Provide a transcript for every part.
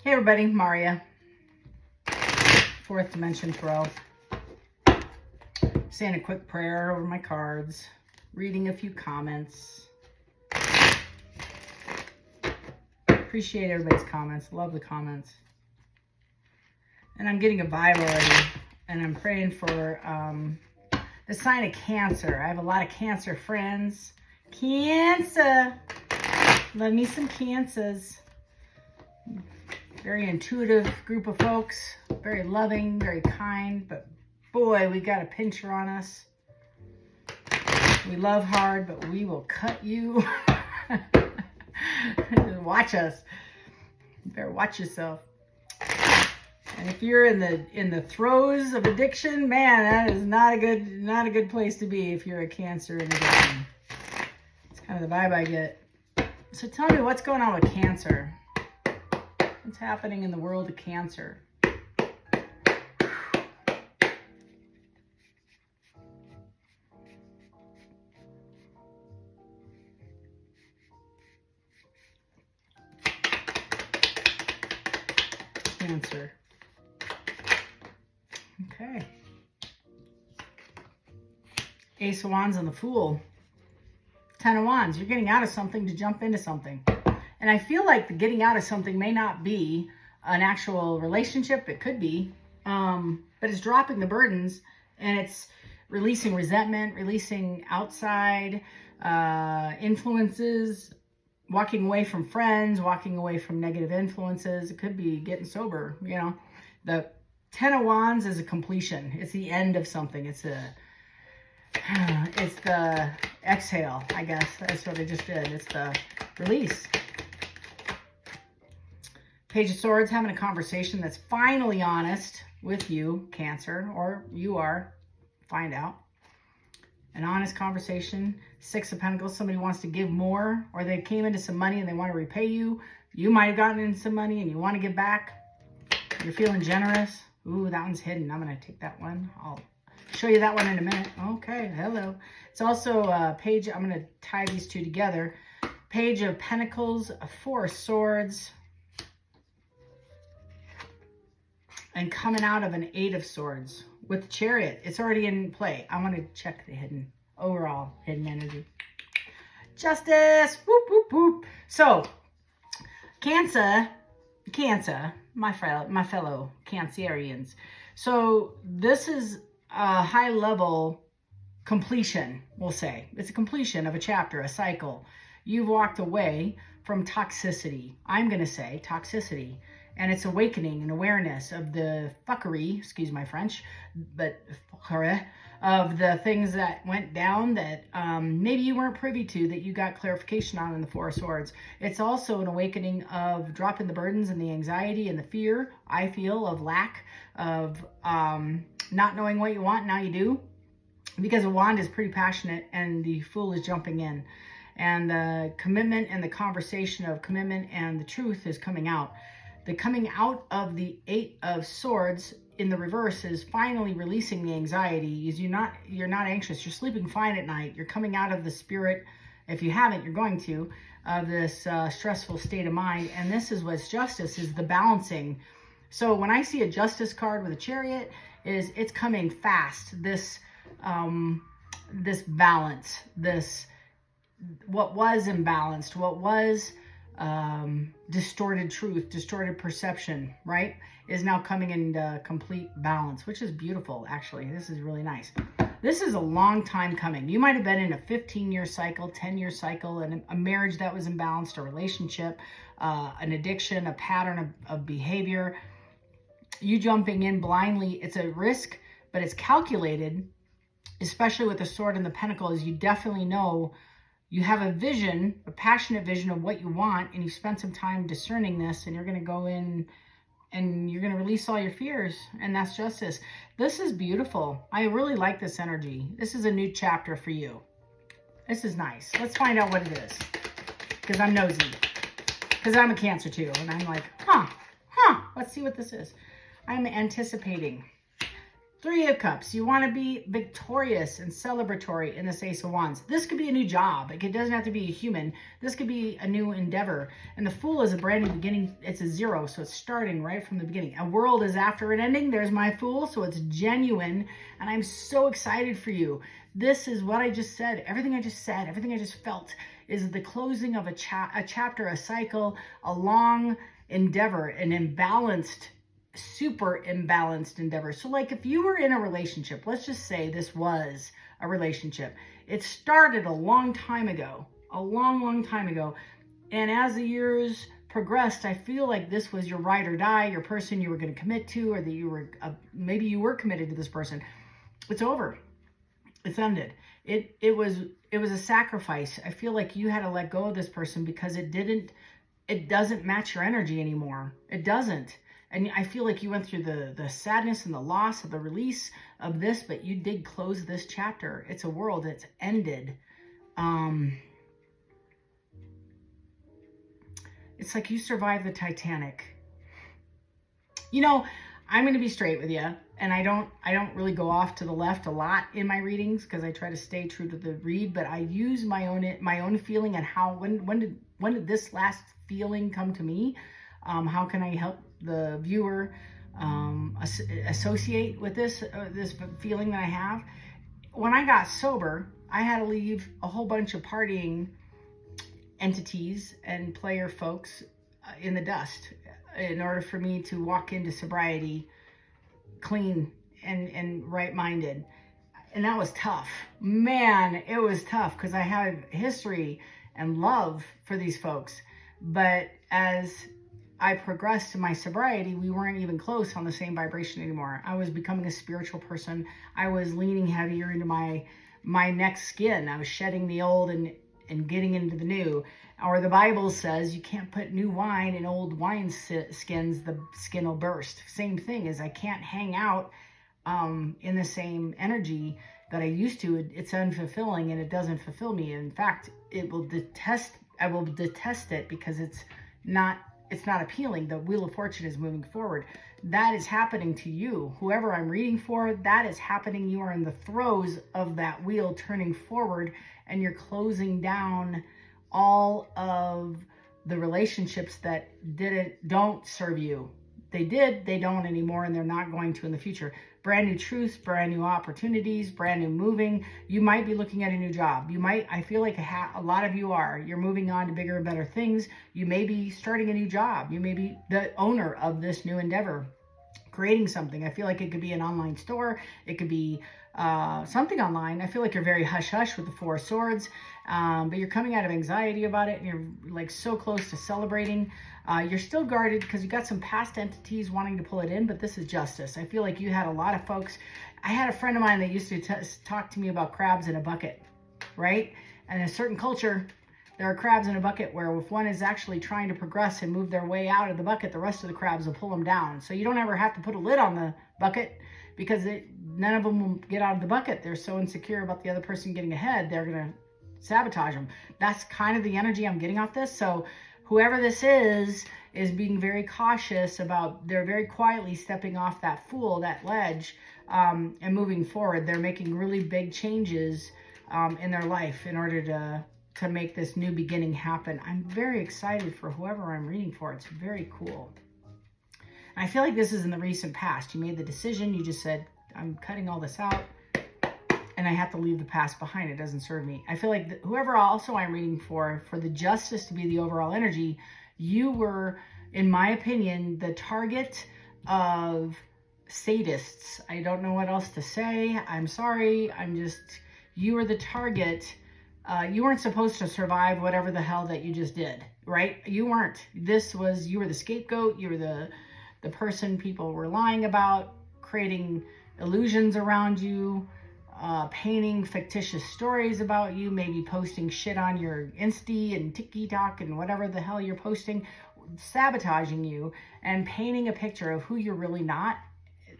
Hey everybody, Maria, Fourth Dimension Tarot. Saying a quick prayer over my cards, reading a few comments. Appreciate everybody's comments, love the comments. And I'm getting a vibe already, and I'm praying for the sign of Cancer. I have a lot of Cancer friends. Cancer! Love me some Cancers. Very intuitive group of folks, very loving, very kind, but boy, we got a pincher on us. We love hard, but we will cut you. Watch us. You better watch yourself. And if you're in the throes of addiction, man, that is not a good place to be if you're a Cancer in addiction. It's kind of the vibe I get. So tell me what's going on with Cancer. What's happening in the world of Cancer? Cancer. Okay. Ace of Wands and the Fool. 10 of Wands. You're getting out of something to jump into something. And I feel like the getting out of something may not be an actual relationship. It could be. But it's dropping the burdens and it's releasing resentment, releasing outside influences, walking away from friends, walking away from negative influences. It could be getting sober, you know. The 10 of Wands is a completion. It's the end of something. It's the exhale, I guess. That's what I just did. It's the release. Page of Swords, having a conversation that's finally honest with you, Cancer, or you are. Find out. An honest conversation. Six of Pentacles, somebody wants to give more, or they came into some money and they want to repay you. You might have gotten into some money and you want to give back. You're feeling generous. Ooh, that one's hidden. I'm going to take that one. I'll show you that one in a minute. Okay, hello. It's also a page, I'm going to tie these two together. Page of Pentacles, Four of Swords, and coming out of an Eight of Swords with the Chariot. It's already in play. I want to check the overall hidden energy. Justice! Whoop, whoop, whoop. So, Cancer, my fellow Cancerians. So, this is a high level completion, we'll say. It's a completion of a chapter, a cycle. You've walked away from toxicity. I'm going to say toxicity. And it's awakening and awareness of the fuckery, excuse my French, but of the things that went down that maybe you weren't privy to, that you got clarification on in the Four of Swords. It's also an awakening of dropping the burdens and the anxiety and the fear, I feel, of lack, of not knowing what you want, now you do. Because a wand is pretty passionate and the Fool is jumping in. And the commitment and the conversation of commitment and the truth is coming out. The coming out of the Eight of Swords in the reverse is finally releasing the anxiety. Is you're not anxious. You're sleeping fine at night. You're coming out of the spirit. If you haven't, you're going to, of this stressful state of mind. And this is what's justice, is the balancing. So when I see a Justice card with a Chariot, it's coming fast. This balance, this what was imbalanced, what was distorted truth, distorted perception, right, is now coming into complete balance, which is beautiful, actually. This is really nice. This is a long time coming. You might have been in a 15-year cycle, 10-year cycle, and a marriage that was imbalanced, a relationship, an addiction, a pattern of behavior. You jumping in blindly, it's a risk, but it's calculated, especially with the Sword and the Pentacle, is you definitely know you have a vision, a passionate vision of what you want, and you spent some time discerning this, and you're going to go in and you're going to release all your fears, and that's justice. This is beautiful. I really like this energy. This is a new chapter for you. This is nice. Let's find out what it is, because I'm nosy, because I'm a Cancer too, and I'm like, let's see what this is. I'm anticipating. Three of Cups. You want to be victorious and celebratory in this Ace of Wands. This could be a new job. Like, it doesn't have to be a human. This could be a new endeavor. And the Fool is a brand new beginning. It's a 0, so it's starting right from the beginning. A world is after an ending. There's my Fool, so it's genuine. And I'm so excited for you. This is what I just said. Everything I just said, everything I just felt is the closing of a chapter, a cycle, a long endeavor, an imbalanced, super imbalanced endeavor. So like if you were in a relationship, let's just say this was a relationship. It started a long time ago, a long time ago. And as the years progressed, I feel like this was your ride or die, your person you were going to commit to, or that you were, maybe you were committed to this person. It's over. It's ended. It was a sacrifice. I feel like you had to let go of this person because it doesn't match your energy anymore. It doesn't. And I feel like you went through the sadness and the loss of the release of this, but you did close this chapter. It's a world that's ended. It's like you survived the Titanic. You know, I'm going to be straight with you, and I don't really go off to the left a lot in my readings because I try to stay true to the read, but I use my own feeling and how when did this last feeling come to me? How can I help the viewer associate with this feeling that I have? When I got sober, I had to leave a whole bunch of partying entities and player folks in the dust in order for me to walk into sobriety clean and right-minded. And that was tough. Man, it was tough because I have history and love for these folks. But as I progressed to my sobriety, we weren't even close on the same vibration anymore. I was becoming a spiritual person. I was leaning heavier into my next skin. I was shedding the old and getting into the new. Or the Bible says you can't put new wine in old wine skins, the skin will burst. Same thing as I can't hang out in the same energy that I used to. It's unfulfilling and it doesn't fulfill me. In fact, I will detest it because it's not appealing. The Wheel of Fortune is moving forward. That is happening to you. Whoever I'm reading for, that is happening. You are in the throes of that wheel turning forward, and you're closing down all of the relationships that don't serve you. They did, they don't anymore, and they're not going to in the future. Brand new truths, brand new opportunities, brand new moving. You might be looking at a new job. I feel like a lot of you are. You're moving on to bigger and better things. You may be starting a new job. You may be the owner of this new endeavor, creating something. I feel like it could be an online store. It could be something online. I feel like you're very hush-hush with the Four of Swords, but you're coming out of anxiety about it, and you're like so close to celebrating. You're still guarded because you got some past entities wanting to pull it in, but this is justice. I feel like you had a lot of folks. I had a friend of mine that used to talk to me about crabs in a bucket, right? And in a certain culture, there are crabs in a bucket where if one is actually trying to progress and move their way out of the bucket, the rest of the crabs will pull them down. So you don't ever have to put a lid on the bucket because none of them will get out of the bucket. They're so insecure about the other person getting ahead, they're going to sabotage them. That's kind of the energy I'm getting off this. So whoever this is being very cautious about, they're very quietly stepping off that Fool, that ledge, and moving forward. They're making really big changes in their life in order to make this new beginning happen. I'm very excited for whoever I'm reading for. It's very cool. And I feel like this is in the recent past. You made the decision. You just said, I'm cutting all this out, and I have to leave the past behind. It doesn't serve me. I feel like whoever also I'm reading for the justice to be the overall energy, you were, in my opinion, the target of sadists. I don't know what else to say. I'm sorry. You were the target. You weren't supposed to survive whatever the hell that you just did, right? You weren't. You were the scapegoat. You were the person people were lying about, creating illusions around you, painting fictitious stories about you, maybe posting shit on your Insta and TikTok and whatever the hell you're posting, sabotaging you and painting a picture of who you're really not,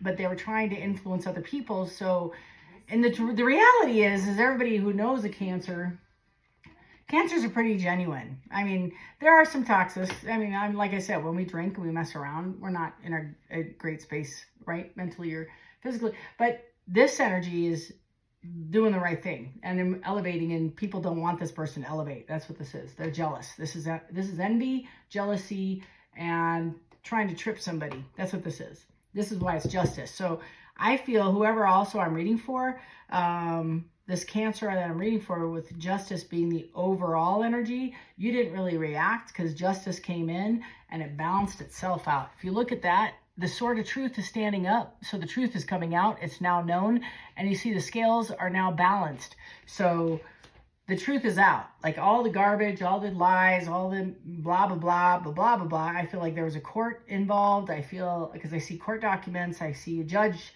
but they were trying to influence other people. So, and the reality is everybody who knows a cancers are pretty genuine. I mean, there are some toxics. I mean, like I said, when we drink and we mess around, we're not in a great space, right? Mentally or physically, but this energy is doing the right thing and they're elevating, and people don't want this person to elevate. That's what this is. They're jealous. This is envy, jealousy, and trying to trip somebody. That's what this is. This is why it's justice. So I feel whoever also I'm reading for, this Cancer that I'm reading for, with justice being the overall energy, you didn't really react because justice came in and it balanced itself out. If you look at that, the sword of truth is standing up. So the truth is coming out. It's now known. And you see the scales are now balanced. So the truth is out. Like all the garbage, all the lies, all the blah, blah, blah, blah, blah, blah, blah. I feel like there was a court involved. I feel, because I see court documents. I see a judge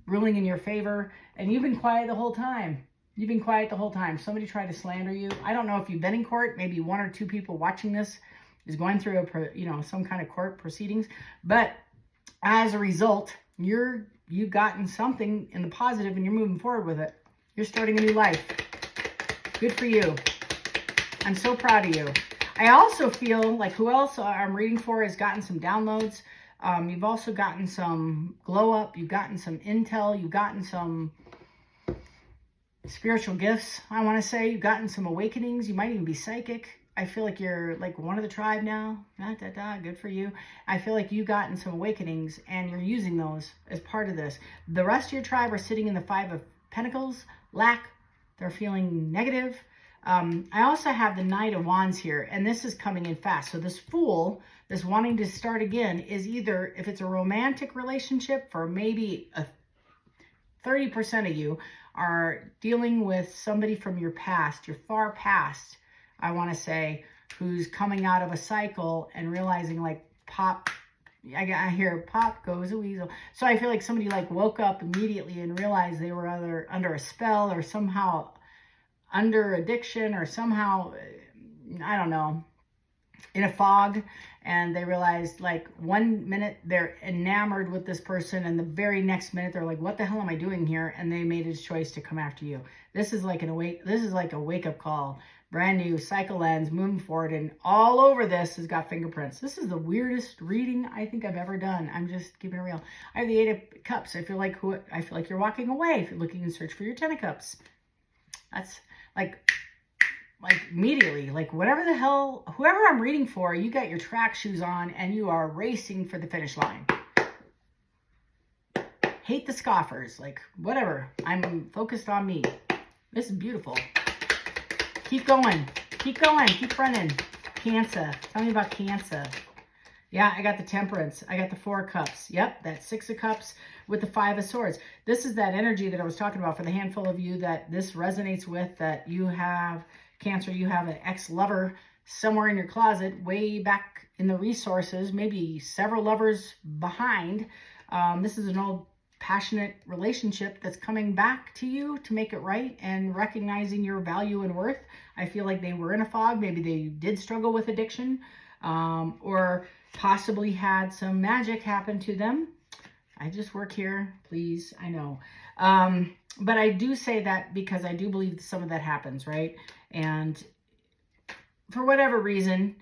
ruling in your favor. And you've been quiet the whole time. You've been quiet the whole time. Somebody tried to slander you. I don't know if you've been in court. Maybe 1 or 2 people watching this is going through some kind of court proceedings. But as a result, you've gotten something in the positive and you're moving forward with it. You're starting a new life. Good for you. I'm so proud of you. I also feel like who else I'm reading for has gotten some downloads. You've also gotten some glow up. You've gotten some intel. You've gotten some spiritual gifts, I want to say. You've gotten some awakenings. You might even be psychic. I feel like you're like one of the tribe now. Good for you. I feel like you've gotten some awakenings and you're using those as part of this. The rest of your tribe are sitting in the 5 of Pentacles, lack. They're feeling negative. I also have the Knight of Wands here, and this is coming in fast. So this Fool, this wanting to start again, is either, if it's a romantic relationship, for maybe 30% of you are dealing with somebody from your past, your far past, I want to say, who's coming out of a cycle and realizing like pop, I hear pop goes a weasel. So I feel like somebody like woke up immediately and realized they were under a spell or somehow under addiction or somehow, I don't know, in a fog. And they realized like 1 minute they're enamored with this person and the very next minute they're like, what the hell am I doing here? And they made a choice to come after you. This is like a wake up call. Brand new cycle ends, moving forward, and all over this has got fingerprints. This is the weirdest reading I think I've ever done. I'm just keeping it real. I have the 8 of Cups. I feel like you're walking away if you're looking in search for your 10 of Cups. That's like immediately, like whatever the hell, whoever I'm reading for, you got your track shoes on and you are racing for the finish line. Hate the scoffers, like whatever. I'm focused on me. This is beautiful. Keep going. Keep going. Keep running. Cancer. Tell me about Cancer. Yeah, I got the Temperance. I got the 4 of Cups. Yep, that 6 of Cups with the 5 of Swords. This is that energy that I was talking about for the handful of you that this resonates with, that you have, Cancer, you have an ex-lover somewhere in your closet, way back in the resources, maybe several lovers behind. This is an old passionate relationship that's coming back to you to make it right and recognizing your value and worth. I feel like they were in a fog. Maybe they did struggle with addiction, or possibly had some magic happen to them. I just work here, please. I know. But I do say that because I do believe some of that happens, right? And for whatever reason,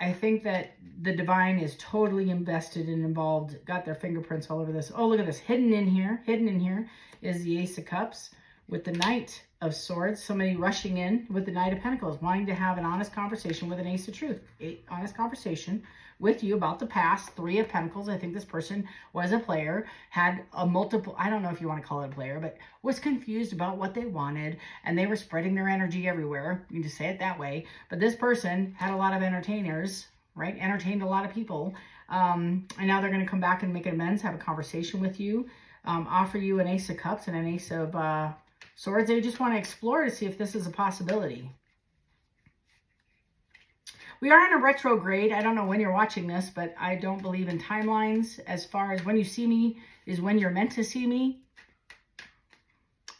I think that the divine is totally invested and involved, got their fingerprints all over this. Oh, look at this. Hidden in here is the Ace of Cups with the Knight of Swords. Somebody rushing in with the Knight of Pentacles, wanting to have an honest conversation with an Ace of Truth. Honest conversation with you about the past. 3 of Pentacles. I think this person was a player, had a multiple, I don't know if you want to call it a player, but was confused about what they wanted, and they were spreading their energy everywhere. You can just say it that way. But this person had a lot of entertainers, right? Entertained a lot of people. And now they're going to come back and make amends, have a conversation with you, offer you an Ace of Cups and an Ace of Swords. They just want to explore to see if this is a possibility. We are in a retrograde. I don't know when you're watching this, but I don't believe in timelines. As far as when you see me is when you're meant to see me.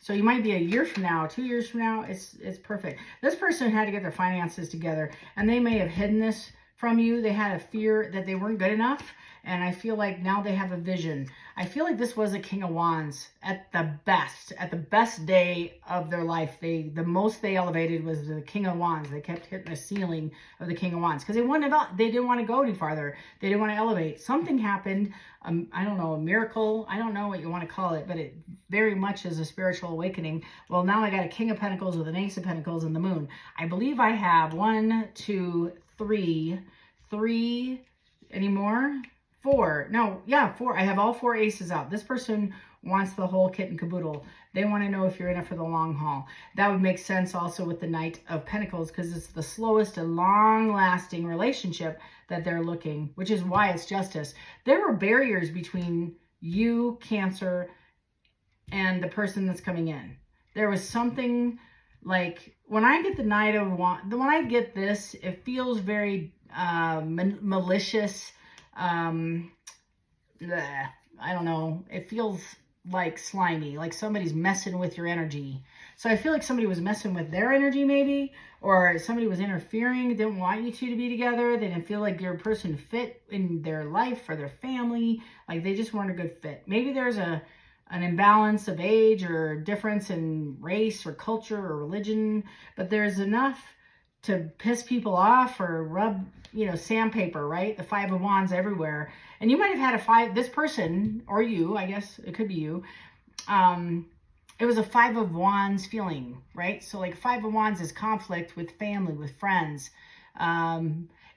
So you might be a year from now, 2 years from now. It's perfect. This person had to get their finances together, and they may have hidden this from you. They had a fear that they weren't good enough. And I feel like now they have a vision. I feel like this was a King of Wands at the best day of their life. The most they elevated was the King of Wands. They kept hitting the ceiling of the King of Wands because they didn't want to go any farther. They didn't want to elevate. Something happened. I don't know, a miracle. I don't know what you want to call it, but it very much is a spiritual awakening. Well, now I got a King of Pentacles with an Ace of Pentacles and the Moon. I believe I have 1, 2, 3, any more? 4. No, yeah, 4. I have all 4 aces out. This person wants the whole kit and caboodle. They want to know if you're in it for the long haul. That would make sense also with the Knight of Pentacles because it's the slowest and long-lasting relationship that they're looking, which is why it's justice. There were barriers between you, Cancer, and the person that's coming in. There was something like, when I get the Knight of Wands, when I get this, it feels very malicious. I don't know. It feels like slimy, like somebody's messing with your energy. So I feel like somebody was messing with their energy maybe, or somebody was interfering, didn't want you two to be together. They didn't feel like your person fit in their life or their family. Like they just weren't a good fit. Maybe there's an imbalance of age or difference in race or culture or religion, but there's enough to piss people off or rub, sandpaper, right? The 5 of Wands everywhere. And you might have had this person, or you, I guess it could be you. It was a 5 of Wands feeling, right? So like 5 of Wands is conflict with family, with friends.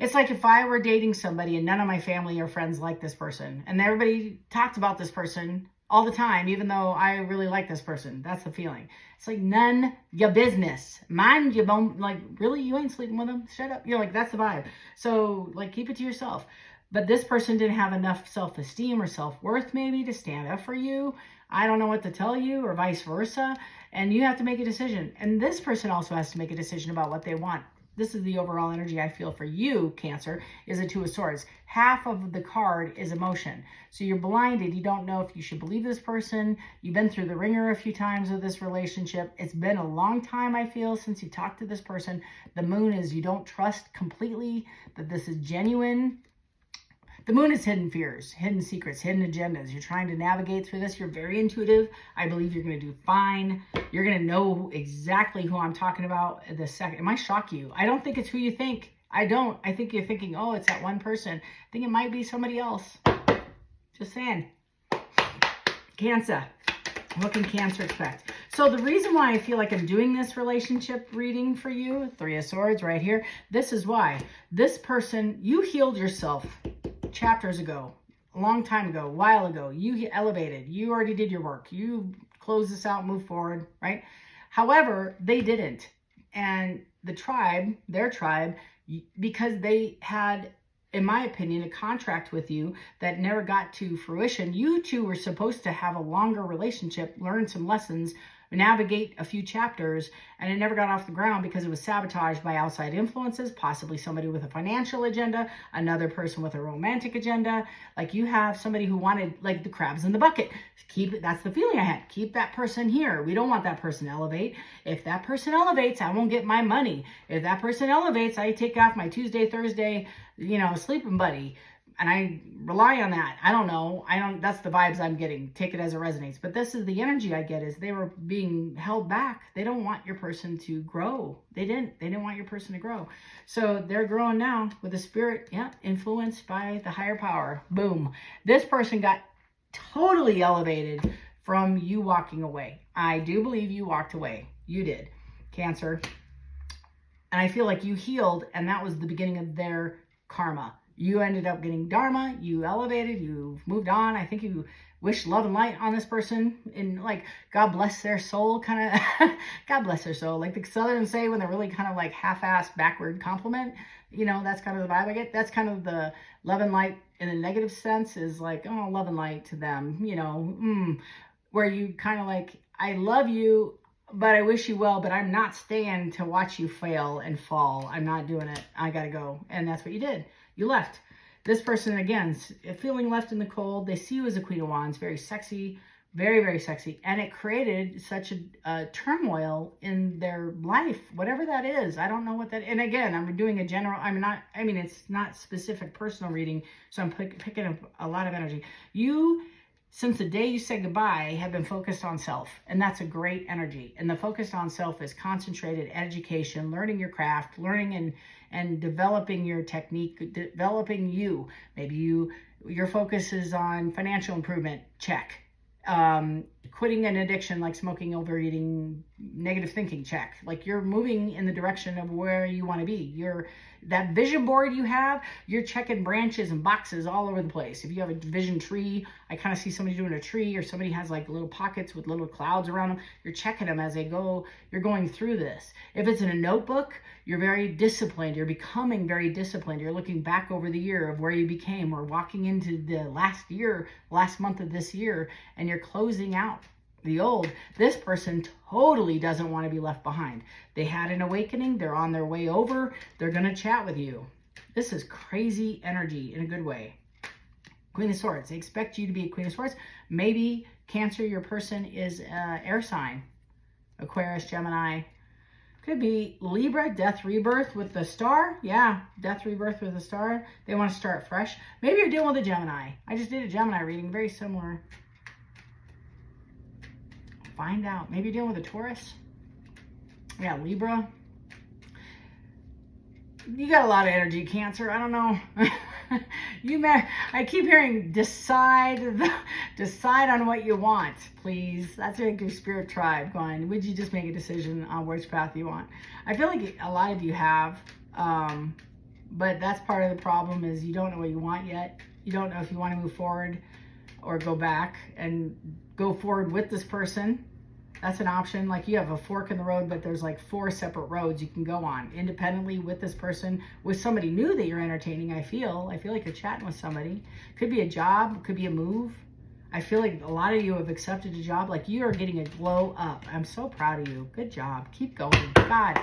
It's like if I were dating somebody and none of my family or friends like this person, and everybody talked about this person all the time, even though I really like this person. That's the feeling. It's like none your business. Mind your bone. Like, really? You ain't sleeping with them? Shut up. Like, that's the vibe. So, like, keep it to yourself. But this person didn't have enough self-esteem or self-worth maybe to stand up for you. I don't know what to tell you, or vice versa. And you have to make a decision. And this person also has to make a decision about what they want. This is the overall energy I feel for you, Cancer, is a 2 of Swords. Half of the card is emotion. So you're blinded. You don't know if you should believe this person. You've been through the ringer a few times with this relationship. It's been a long time, I feel, since you talked to this person. The Moon is you don't trust completely that this is genuine. The Moon is hidden fears, hidden secrets, hidden agendas. You're trying to navigate through this. You're very intuitive. I believe you're going to do fine. You're going to know exactly who I'm talking about the second. It might shock you. I don't think it's who you think. I don't. I think you're thinking, oh, it's that one person. I think it might be somebody else. Just saying. Cancer. What can Cancer expect? So the reason why I feel like I'm doing this relationship reading for you, 3 of Swords right here, this is why. This person, you healed yourself chapters ago, a long time ago, a while ago. You elevated. You already did your work. You closed this out, move forward, right? However, they didn't. And the tribe, their tribe, because they had, in my opinion, a contract with you that never got to fruition. You two were supposed to have a longer relationship, learn some lessons, navigate a few chapters, and it never got off the ground because it was sabotaged by outside influences, possibly somebody with a financial agenda, another person with a romantic agenda. Like you have somebody who wanted, like the crabs in the bucket. Keep it. That's the feeling I had. Keep that person here. We don't want that person to elevate. If that person elevates, I won't get my money. If that person elevates, I take off my Tuesday, Thursday, sleeping buddy. And I rely on that. I don't know. That's the vibes I'm getting. Take it as it resonates. But this is the energy I get, is they were being held back. They don't want your person to grow. They didn't want your person to grow. So they're growing now with a spirit, influenced by the higher power. Boom. This person got totally elevated from you walking away. I do believe you walked away. You did, Cancer. And I feel like you healed, and that was the beginning of their karma. You ended up getting Dharma, you elevated, you moved on. I think you wish love and light on this person, and like, God bless their soul, kind of, God bless their soul. Like the Southerners say when they're really kind of like half-assed backward compliment, that's kind of the vibe I get. That's kind of the love and light in a negative sense, is like, oh, love and light to them, where you kind of like, I love you, but I wish you well, but I'm not staying to watch you fail and fall. I'm not doing it. I got to go. And that's what you did. You left. This person, again, feeling left in the cold. They see you as a Queen of Wands, very sexy, Very, very sexy. And it created such a turmoil in their life, whatever that is. I don't know what that, and again, I'm doing a general, it's not specific personal reading, so I'm picking up a lot of energy. You, since the day you said goodbye, have been focused on self, and that's a great energy. And the focus on self is concentrated education, learning your craft, learning and developing your technique, developing you. Maybe your focus is on financial improvement, check. Quitting an addiction like smoking, overeating, negative thinking, check. Like you're moving in the direction of where you want to be. That vision board you have, you're checking branches and boxes all over the place. If you have a vision tree, I kind of see somebody doing a tree, or somebody has like little pockets with little clouds around them. You're checking them as they go. You're going through this. If it's in a notebook, you're very disciplined. You're becoming very disciplined. You're looking back over the year of where you became, or walking into the last month of this year, and you're closing out the old. This person totally doesn't want to be left behind. They had an awakening. They're on their way over. They're going to chat with you. This is crazy energy in a good way. Queen of Swords. They expect you to be a Queen of Swords. Maybe Cancer, your person is air sign. Aquarius, Gemini. Could be Libra, death rebirth with the star. Yeah, death rebirth with the star. They want to start fresh. Maybe you're dealing with a Gemini. I just did a Gemini reading, very similar. Find out. Maybe you're dealing with a Taurus. Yeah, Libra. You got a lot of energy, Cancer. I don't know. I keep hearing decide on what you want, please. That's like your spirit tribe going, would you just make a decision on which path you want? I feel like a lot of you have, but that's part of the problem, is you don't know what you want yet. You don't know if you want to move forward or go back and go forward with this person. That's an option. Like you have a fork in the road, but there's like 4 separate roads you can go on independently with this person, with somebody new that you're entertaining. I feel like you're chatting with somebody. Could be a job, could be a move. I feel like a lot of you have accepted a job. Like you are getting a glow up. I'm so proud of you. Good job. Keep going. God,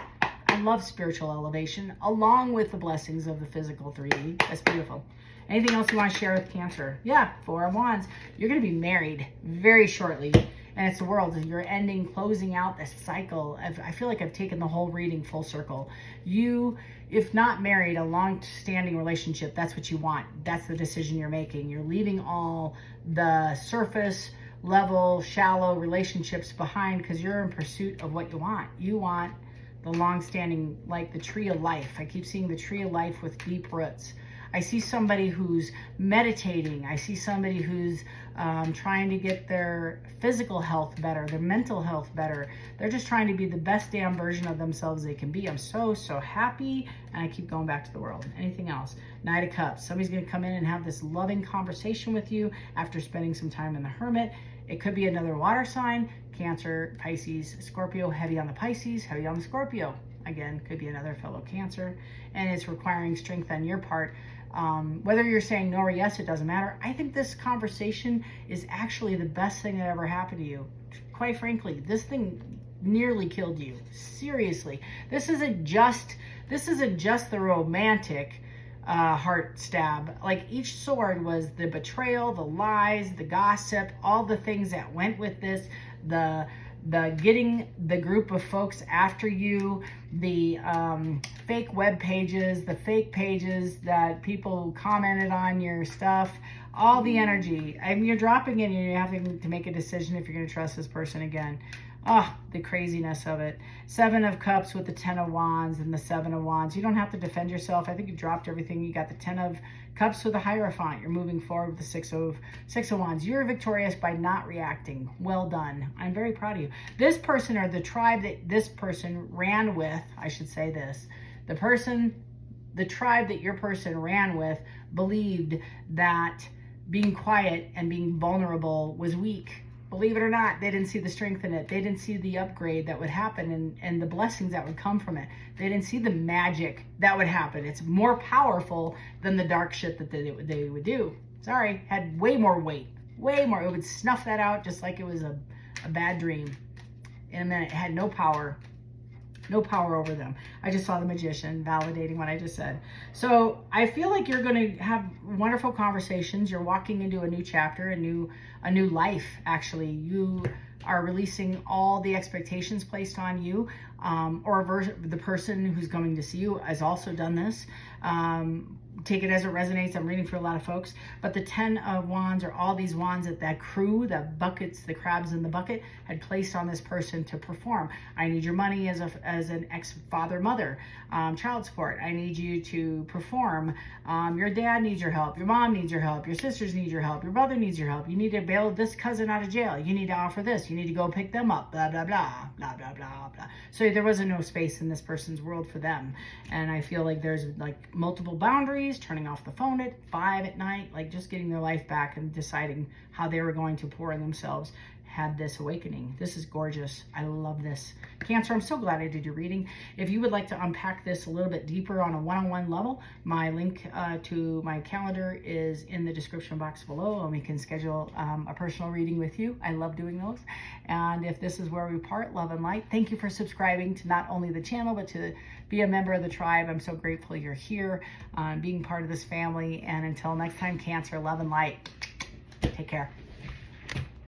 I love spiritual elevation along with the blessings of the physical 3D. That's beautiful. Anything else you want to share with Cancer? Yeah, 4 of Wands. You're going to be married very shortly. And it's the World. You're closing out this cycle. I feel like I've taken the whole reading full circle. You, if not married, a long-standing relationship, that's what you want. That's the decision you're making. You're leaving all the surface level, shallow relationships behind, because you're in pursuit of what you want. You want the long-standing, like the tree of life. I keep seeing the tree of life with deep roots. I see somebody who's meditating. I see somebody who's trying to get their physical health better, their mental health better. They're just trying to be the best damn version of themselves they can be. I'm so happy, and I keep going back to the World. Anything else? Knight of Cups. Somebody's going to come in and have this loving conversation with you after spending some time in the Hermit. It could be another water sign. Cancer, Pisces, Scorpio. Heavy on the Pisces, heavy on the Scorpio. Again, could be another fellow Cancer. And it's requiring strength on your part. Whether you're saying no or yes, it doesn't matter. I think this conversation is actually the best thing that ever happened to you. Quite frankly, this thing nearly killed you. Seriously. This isn't just the romantic heart stab. Like each sword was the betrayal, the lies, the gossip, all the things that went with this, the getting the group of folks after you, the fake web pages, the fake pages that people commented on your stuff, all the energy. I mean, you're dropping in and you're having to make a decision if you're going to trust this person again. Oh, the craziness of it. 7 of Cups with the 10 of Wands and the 7 of Wands. You don't have to defend yourself. I think you've dropped everything. You got the 10 of Cups with the Hierophant. You're moving forward with the 6 of Wands. You're victorious by not reacting. Well done. I'm very proud of you. This person, or the tribe that this person ran with, I should say this, the tribe that your person ran with believed that being quiet and being vulnerable was weak. Believe it or not, they didn't see the strength in it. They didn't see the upgrade that would happen and the blessings that would come from it. They didn't see the magic that would happen. It's more powerful than the dark shit that they would do. Sorry, had way more weight, way more. It would snuff that out just like it was a bad dream. And then it had no power. no power over them. I just saw the Magician validating what I just said. So I feel like you're going to have wonderful conversations. You're walking into a new chapter, a new life. Actually, you are releasing all the expectations placed on you, or the person who's coming to see you has also done this. Take it as it resonates. I'm reading for a lot of folks, but the 10 of Wands, or all these wands that crew, the buckets, the crabs in the bucket, had placed on this person to perform. I need your money as an ex-father, mother, child support. I need you to perform. Your dad needs your help. Your mom needs your help. Your sisters need your help. Your brother needs your help. You need to bail this cousin out of jail. You need to offer this. You need to go pick them up. Blah, blah, blah, blah, blah, blah, blah. So there wasn't no space in this person's world for them. And I feel like there's like multiple boundaries, turning off the phone at 5 at night, like just getting their life back and deciding how they were going to pour in themselves. Had this awakening. This is gorgeous. I love this. Cancer, I'm so glad I did your reading. If you would like to unpack this a little bit deeper on a one-on-one level, my link to my calendar is in the description box below, and we can schedule a personal reading with you. I love doing those. And if this is where we part, love and light. Thank you for subscribing to not only the channel, but to be a member of the tribe. I'm so grateful you're here, being part of this family. And until next time, Cancer, love and light. Take care.